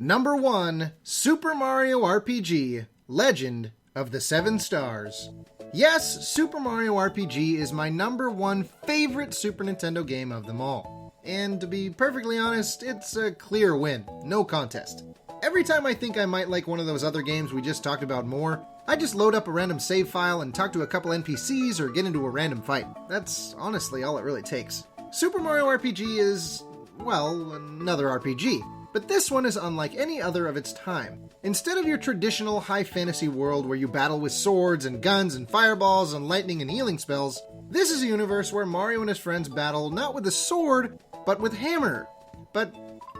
Number 1, Super Mario RPG, Legend of the Seven Stars. Yes, Super Mario RPG is my number 1 favorite Super Nintendo game of them all. And to be perfectly honest, it's a clear win, no contest. Every time I think I might like one of those other games we just talked about more, I just load up a random save file and talk to a couple NPCs or get into a random fight. That's honestly all it really takes. Super Mario RPG is, well, another RPG. But this one is unlike any other of its time. Instead of your traditional high fantasy world where you battle with swords and guns and fireballs and lightning and healing spells, this is a universe where Mario and his friends battle not with a sword, but with hammer. But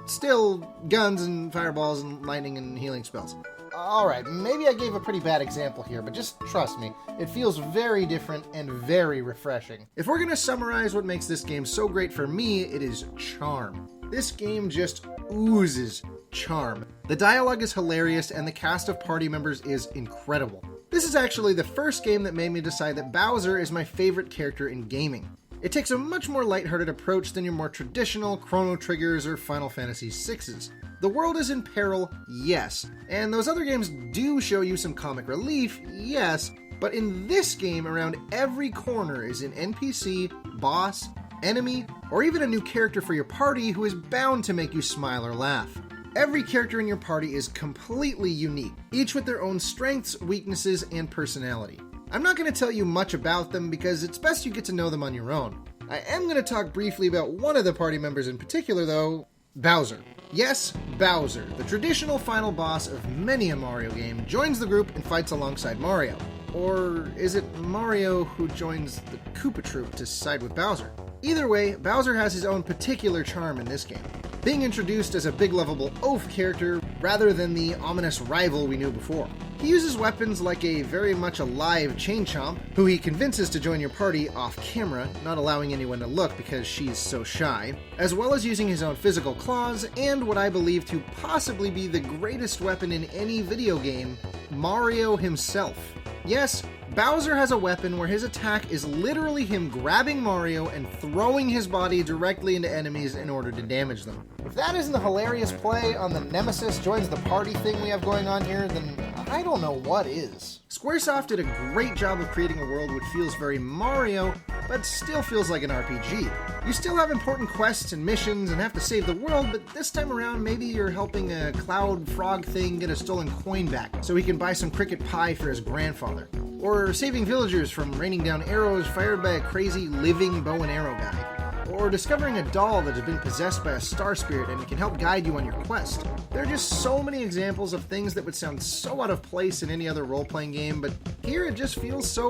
still, guns and fireballs and lightning and healing spells. Alright, maybe I gave a pretty bad example here, but just trust me, it feels very different and very refreshing. If we're gonna summarize what makes this game so great for me, it is charm. This game just oozes charm. The dialogue is hilarious and the cast of party members is incredible. This is actually the first game that made me decide that Bowser is my favorite character in gaming. It takes a much more lighthearted approach than your more traditional Chrono Triggers or Final Fantasy VIs. The world is in peril, yes, and those other games do show you some comic relief, yes, but in this game, around every corner is an NPC, boss, enemy, or even a new character for your party who is bound to make you smile or laugh. Every character in your party is completely unique, each with their own strengths, weaknesses, and personality. I'm not going to tell you much about them because it's best you get to know them on your own. I am going to talk briefly about one of the party members in particular though, Bowser. Yes, Bowser, the traditional final boss of many a Mario game, joins the group and fights alongside Mario. Or is it Mario who joins the Koopa Troop to side with Bowser? Either way, Bowser has his own particular charm in this game, being introduced as a big lovable oaf character rather than the ominous rival we knew before. He uses weapons like a very much alive Chain Chomp, who he convinces to join your party off camera, not allowing anyone to look because she's so shy, as well as using his own physical claws and what I believe to possibly be the greatest weapon in any video game, Mario himself. Yes, Bowser has a weapon where his attack is literally him grabbing Mario and throwing his body directly into enemies in order to damage them. If that isn't the hilarious play on the Nemesis joins the party thing we have going on here, then I don't know what is. Squaresoft did a great job of creating a world which feels very Mario, but still feels like an RPG. You still have important quests and missions and have to save the world, but this time around maybe you're helping a cloud frog thing get a stolen coin back so he can buy some cricket pie for his grandfather. Or saving villagers from raining down arrows fired by a crazy living bow and arrow guy. Or discovering a doll that has been possessed by a star spirit and can help guide you on your quest. There are just so many examples of things that would sound so out of place in any other role-playing game, but here it just feels so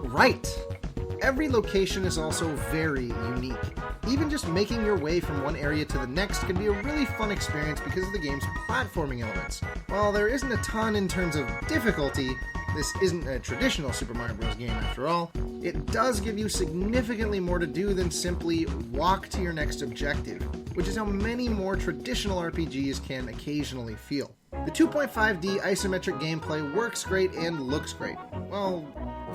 right. Every location is also very unique. Even just making your way from one area to the next can be a really fun experience because of the game's platforming elements. While there isn't a ton in terms of difficulty, this isn't a traditional Super Mario Bros. Game after all, it does give you significantly more to do than simply walk to your next objective, which is how many more traditional RPGs can occasionally feel. The 2.5D isometric gameplay works great and looks great. Well,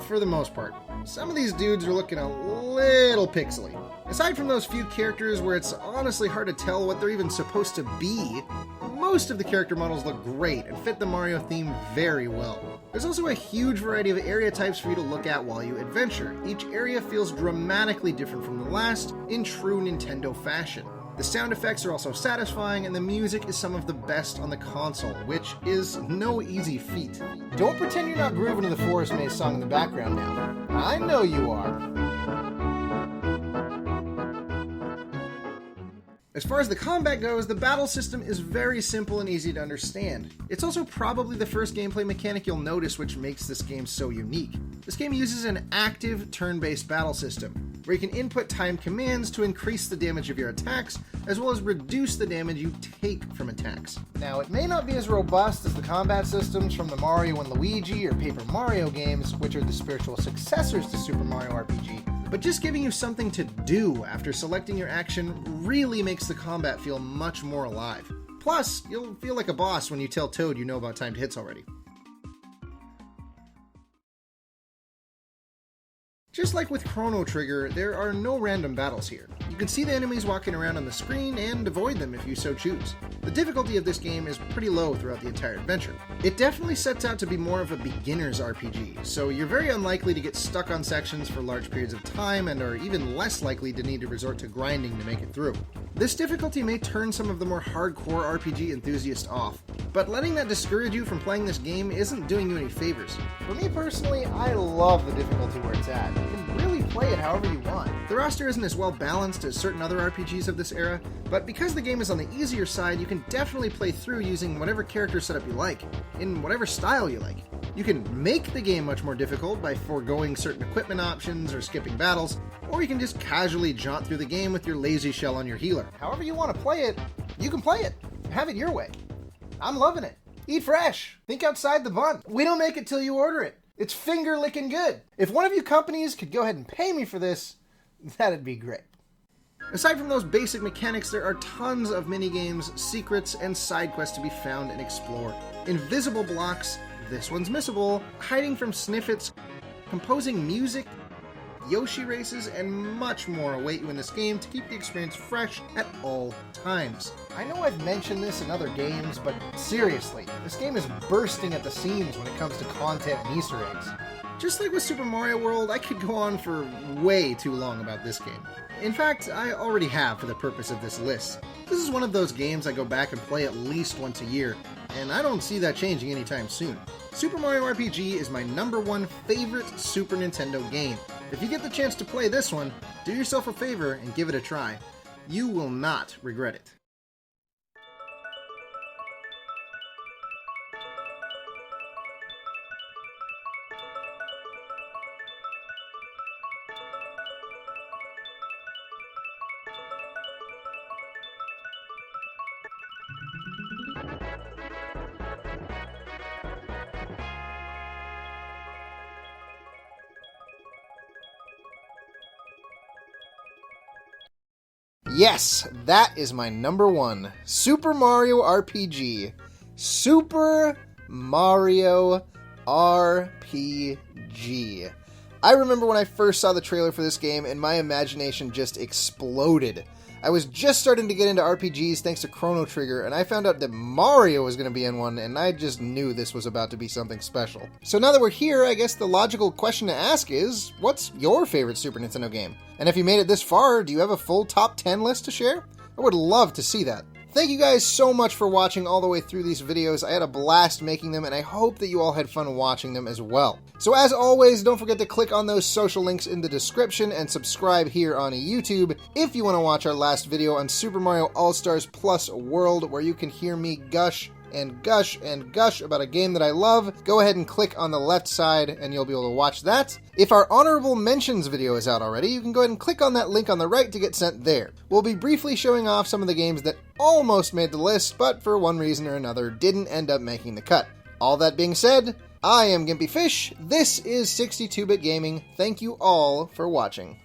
for the most part. Some of these dudes are looking a little pixely. Aside from those few characters where it's honestly hard to tell what they're even supposed to be, most of the character models look great and fit the Mario theme very well. There's also a huge variety of area types for you to look at while you adventure. Each area feels dramatically different from the last in true Nintendo fashion. The sound effects are also satisfying, and the music is some of the best on the console, which is no easy feat. Don't pretend you're not grooving to the Forest Maze song in the background now. I know you are. As far as the combat goes, the battle system is very simple and easy to understand. It's also probably the first gameplay mechanic you'll notice which makes this game so unique. This game uses an active turn-based battle system. where you can input timed commands to increase the damage of your attacks, as well as reduce the damage you take from attacks. Now, it may not be as robust as the combat systems from the Mario and Luigi or Paper Mario games, which are the spiritual successors to Super Mario RPG, but just giving you something to do after selecting your action really makes the combat feel much more alive. Plus, you'll feel like a boss when you tell Toad you know about timed hits already. Just like with Chrono Trigger, there are no random battles here. You can see the enemies walking around on the screen and avoid them if you so choose. The difficulty of this game is pretty low throughout the entire adventure. It definitely sets out to be more of a beginner's RPG, so you're very unlikely to get stuck on sections for large periods of time and are even less likely to need to resort to grinding to make it through. This difficulty may turn some of the more hardcore RPG enthusiasts off, but letting that discourage you from playing this game isn't doing you any favors. For me personally, I love the difficulty where it's at. You can really play it however you want. The roster isn't as well balanced as certain other RPGs of this era, but because the game is on the easier side, you can definitely play through using whatever character setup you like, in whatever style you like. You can make the game much more difficult by foregoing certain equipment options or skipping battles, or you can just casually jaunt through the game with your lazy shell on your healer. However you want to play it, you can play it. Have it your way. I'm loving it. Eat fresh. Think outside the bun. We don't make it till you order it. It's finger-licking good. If one of you companies could go ahead and pay me for this, that'd be great. Aside from those basic mechanics, there are tons of minigames, secrets, and side quests to be found and explored. Invisible blocks, this one's missable, hiding from sniffets, composing music, Yoshi races, and much more await you in this game to keep the experience fresh at all times. I know I've mentioned this in other games, but seriously, this game is bursting at the seams when it comes to content and Easter eggs. Just like with Super Mario World, I could go on for way too long about this game. In fact, I already have for the purpose of this list. This is one of those games I go back and play at least once a year, and I don't see that changing anytime soon. Super Mario RPG is my #1 favorite Super Nintendo game. If you get the chance to play this one, do yourself a favor and give it a try. You will not regret it. Yes, that is my #1. Super Mario RPG. Super Mario RPG. I remember when I first saw the trailer for this game and my imagination just exploded. I was just starting to get into RPGs thanks to Chrono Trigger, and I found out that Mario was going to be in one, and I just knew this was about to be something special. So now that we're here, I guess the logical question to ask is, what's your favorite Super Nintendo game? And if you made it this far, do you have a full top 10 list to share? I would love to see that. Thank you guys so much for watching all the way through these videos. I had a blast making them, and I hope that you all had fun watching them as well. So as always, don't forget to click on those social links in the description and subscribe here on YouTube if you want to watch our last video on Super Mario All-Stars Plus World, where you can hear me gush and gush and gush about a game that I love. Go ahead and click on the left side and you'll be able to watch that. If our honorable mentions video is out already, you can go ahead and click on that link on the right to get sent there. We'll be briefly showing off some of the games that almost made the list, but for one reason or another didn't end up making the cut. All that being said, I am Gimpy Fish, this is 62-Bit Gaming, thank you all for watching.